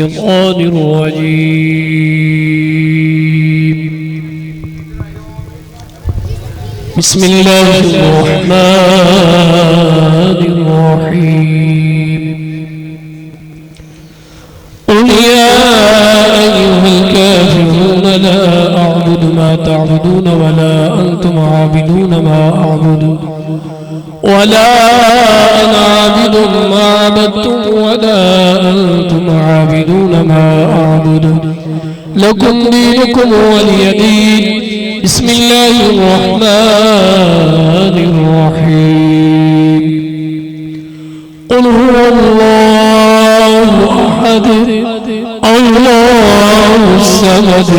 الشيطان الرجيم. بسم الله الرحمن الرحيم. قل يا أيها الكافرون لا أعبد ما تعبدون ولا أنتم عابدون ما أعبد ولا أنا عابد ما عبدتم ولا أنتم عابدون ما أعبد لكم دينكم ولي دين. بسم الله الرحمن الرحيم. قل هو الله أحد الله الصمد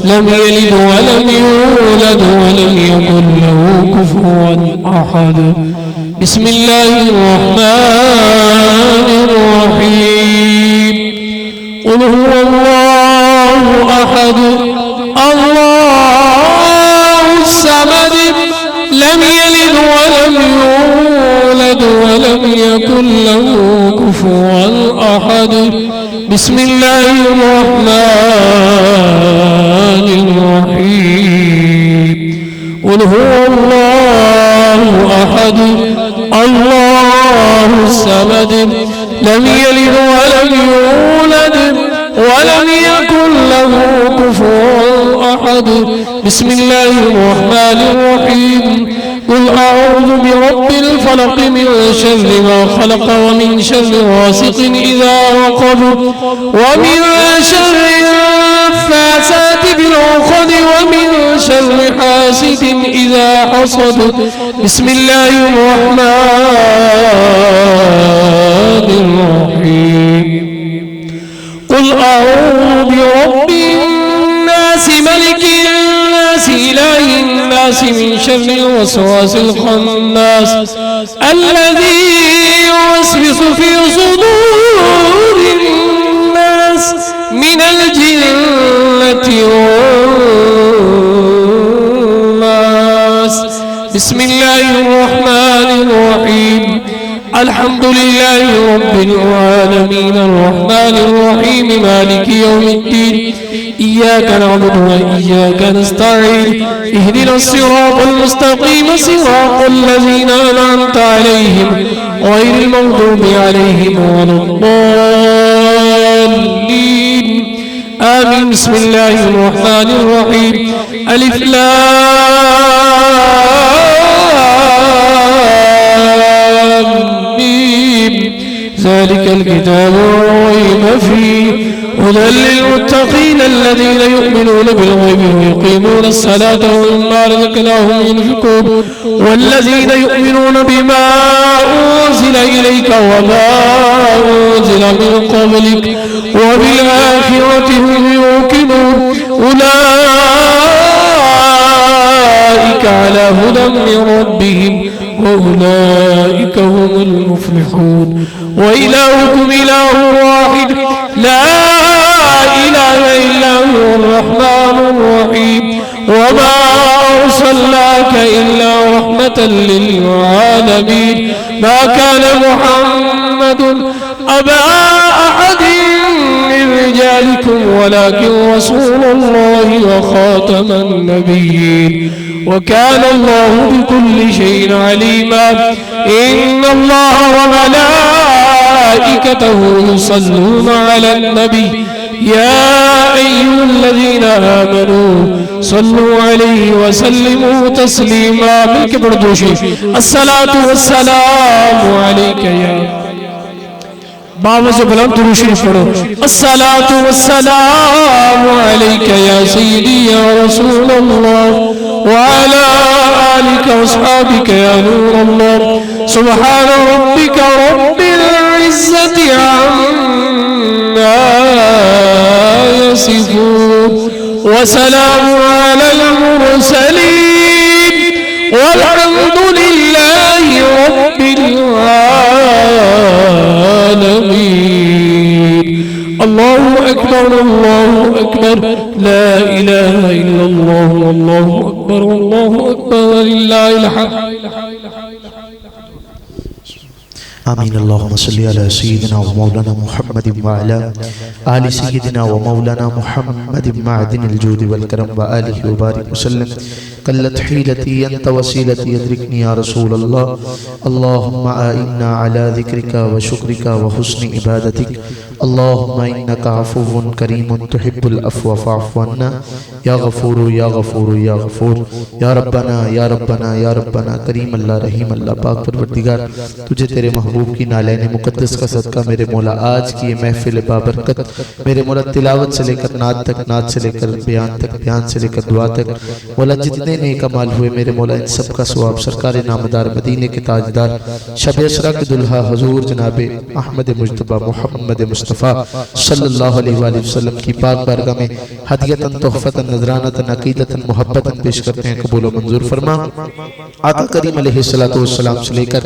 لم يلد ولم يولد ولم يكن له كفوا أحد. بسم الله الرحمن الرحيم. قل هو الله أحد الله الصمد لم يلد ولم يولد ولم يكن له كفوا أحد. بسم الله الرحمن الرحيم. قل هو الله أحد الله الصمد لم يلد ولم يولد ولم يكن له كفوا أحد. بسم الله الرحمن الرحيم. قل أعوذ برب الفلق من شر ما خلق ومن شر غاسق إذا وقب ومن شر النفاثات في العقد ومن شر حاسد إذا حسد. بسم الله الرحمن الرحيم. قل أعوذ برب الناس ملك الناس إله الناس من شر الوسواس الخناس الذي يوسوس في صدور الناس من الجنة والناس. بسم الله الرحمن الرحيم. الحمد لله رب العالمين الرحمن الرحيم مالك يوم الدين إياك نعبد وإياك نستعين اهدنا الصراط المستقيم صراط الذين أنعمت عليهم غير المغضوب عليهم ولا الضالين آمين. بسم الله الرحمن الرحيم. ألف لام ميم ذلك الكتاب لا ريب فيه هدى للمتقين الذين يؤمنون بالغيب ويقيمون الصلاة ومما رزقناهم ينفقون والذين يؤمنون بما أنزل إليك وما أنزل من قبلك وبالآخرة هم يوقنون أولئك على هدى من ربهم وأولئك هم المفلحون. وإلهكم إله واحد لا إله إلا هو الرحمن الرحيم. وما أرسلناك إلا رحمة للعالمين. ما كان محمد أبا أحد من رجالكم ولكن رسول الله وخاتم النبيين وكان الله بكل شيء عليما. إن الله وملائكته يصلون على النبي يا أيها الذين آمنوا صلوا عليه وسلموا تسليما. ملك بردوشي الصلاة والسلام عليك يا بابا سے بلند درود شریف پڑھو. الصلاة والسلام عليك يا سيدي يا رسول الله وعلى آلك وأصحابك يا نور الله. سبحان ربك رب العزة عما يصفون وسلام على المرسلين والحمد لله رب العالمين. الله أكبر الله أكبر لا إله إلا الله والله أكبر والله أكبر ولله الحمد. آمین۔ اللہم صلی علی سیدنا و مولانا محمد وعلا آل سیدنا و مولانا محمد معدن الجود والکرم و آلہ وبارک وسلم۔ قلت حیلتی انت وسیلتی ادرکنی یا رسول اللہ۔ اللہم آئنا علی ذکرک و شکرک و حسن عبادتک۔ اللہم انک عفو کریم تحب العفو فاعف عنا یا غفور یا غفور یا غفور۔ یا ربنا یا ربنا یا ربنا، کریم اللہ رحیم اللہ پاک پروردگار، تجھے تیرے محبوب کی نالین مقدس کا صدقہ میرے مولا آج کی یہ محفل بابرکت، میرے مولا تلاوت سے لے کر نعت تک، نعت سے لے کر بیان تک، بیان سے لے کر دعا تک، مولا جتنے نیک اعمال ہوئے میرے مولا ان سب کا ثواب سرکار نامدار مدینے کے تاجدار شب اسرا کے دلہا حضور جناب احمد مجتبی محمد مصطفیٰ صلی اللہ علیہ وآلہ وسلم کی پاک بارگاہ میں ہدیتاً تحفتاً نذرانتاً عقیدتاً محبتاً پیش کرتے ہیں، قبول و منظور فرما۔ آقا کریم علیہ السلام سے لے کر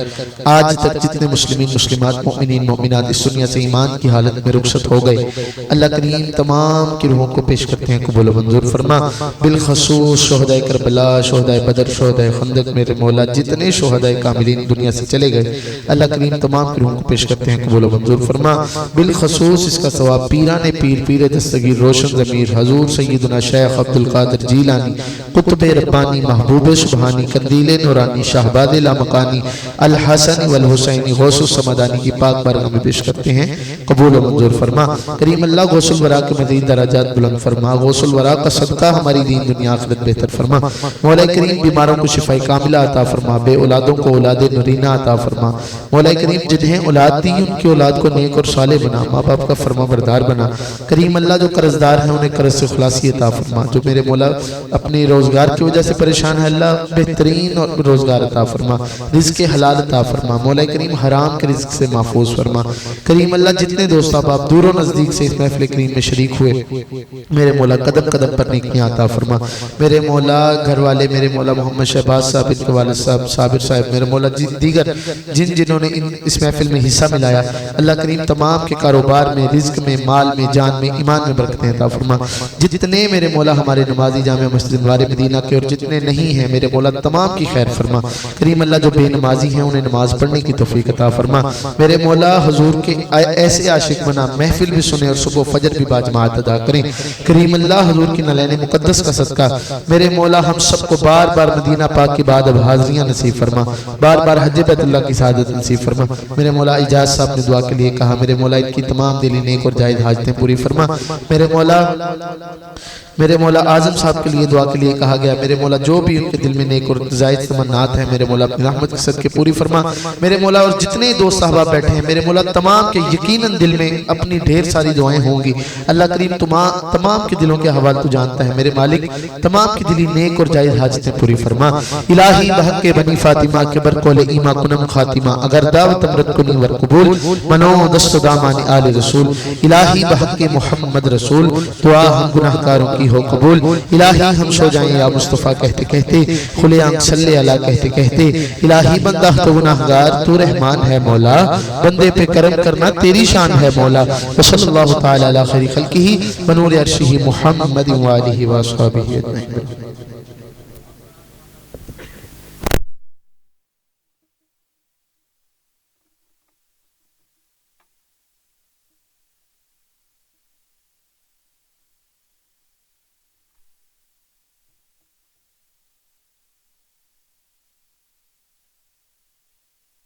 آج تک جتنے مسلمین مسلمات مومنین مومنات اس دنیا سے ایمان کی حالت میں رخصت ہو گئے، اللہ کریم تمام کی روحوں کو پیش کرتے ہیں، قبول و منظور فرما۔ بالخصوص شہدائے کربلا، شہدائے بدر، شہدائے خندق، میرے مولا جتنے شہدائے کاملین دنیا سے چلے گئے اللہ کریم تمام کی روحوں کو پیش کرتے ہیں، قبول و منظور فرما۔ بالخصوص اس کا ثواب پیران پیر، پیر دستگیر روشن ضمیر حضور سیدنا شیخ عبدالقادر جیلانی قطب ربانی محبوب سبحانی قندیل نورانی شہباد لامکانی الحسن والحسینی غوث السمدانی کی پاک بارگاہ میں پیش کرتے ہیں، قبول و منظور فرما۔ کریم اللہ غوث الورا کے مزید درجات بلند فرما، غوث الورا کا صدقہ ہماری دین دنیا آخرت بہتر فرما۔ مولا کریم بیماروں کو شفاء کاملہ عطا فرما، بے اولادوں کو اولاد نورینہ عطا فرما۔ مولا کریم جنہیں اولاد دی ان کی اولاد کو نیک اور صالح بنا، ماں باپ کا فرما بردار بنا۔ کریم اللہ جو قرضدار ہیں انہیں قرض سے خلاصی عطا فرما، جو میرے مولا اپنی روزگار کی وجہ سے پریشان ہے اللہ بہترین روزگار عطا فرما، رزق حلال عطا فرما۔ مولا کریم حرام کے رزق سے محفوظ فرما۔ کریم اللہ جتنے دوست احباب دور و نزدیک سے اس محفل کریم میں شریک ہوئے میرے مولا قدم قدم پر نیکیاں عطا فرما۔ میرے مولا گھر والے میرے مولا محمد شہباز صاحب کے والد صاحب صابر صاحب، میرے مولا دیگر جنہوں نے اس محفل میں حصہ ملایا اللہ کریم تمام کے کاروبار میں، رزق میں، مال میں، جان میں، ایمان میں برکتیں عطا فرما۔ جتنے میرے مولا ہمارے نمازی جامع مسجد انوار مدینہ کے اور جتنے نہیں ہیں میرے مولا تمام کی خیر فرما۔ کریم اللہ جو بے نمازی ہیں انہیں نماز پڑھنے کی توفیق عطا فرما۔ میرے مولا حضور کے ایسے عاشق بنا محفل بھی سنے اور صبح فجر بھی باجماعت ادا کریں۔ کریم اللہ حضور کی نالین مقدس کا صدقہ میرے مولا ہم سب کو بار بار مدینہ پاک کی بعد اب حاضریاں نصیب فرما، بار بار حج بیت اللہ کی سعادت نصیب فرما۔ میرے مولا اجاز صاحب نے دعا کے لیے کہا، میرے مولا ان کی تمام دلی نیک اور جائز حاجتیں پوری فرما۔ میرے مولا اعظم صاحب کے لیے دعا کے لیے کہا گیا، میرے مولا جو بھی ان کے دل میں نیک اور زائد تمنات ہیں میرے مولا اپنی رحمت کے صدقے پوری فرما۔ میرے مولا اور جتنے دوست صحابہ بیٹھے ہیں میرے مولا تمام کے یقیناً دل میں اپنی ڈھیر ساری دعائیں ہوں گی، اللہ کریم تمام کے دلوں کے حوال تو جانتا ہے، میرے مالک تمام کی دلی نیک اور جائز حاجتیں پوری فرما۔ الہی بحق کے بنی فاطمہ کے برقول ایمہ کنم خاتمہ، اگر دعوت امرت کنی ور قبول منو دست دامان آل رسول۔ الہی بحق کے محمد رسول دعا ہم گناہکاروں کی ہو قبول۔ الہی ہم سو جائیں یا مصطفیٰ کہتے کہتے، کھلے آنکھ صلی اللہ کہتے کہتے، الہی بندہ تو گناہگار تو رحمان ہے مولا، بندے پہ کرم کرنا تیری شان ہے مولا۔ وصلی اللہ تعالی علی خیر خلقہ ونور عرشہ محمد وآلہ وصحبہ اجمعین۔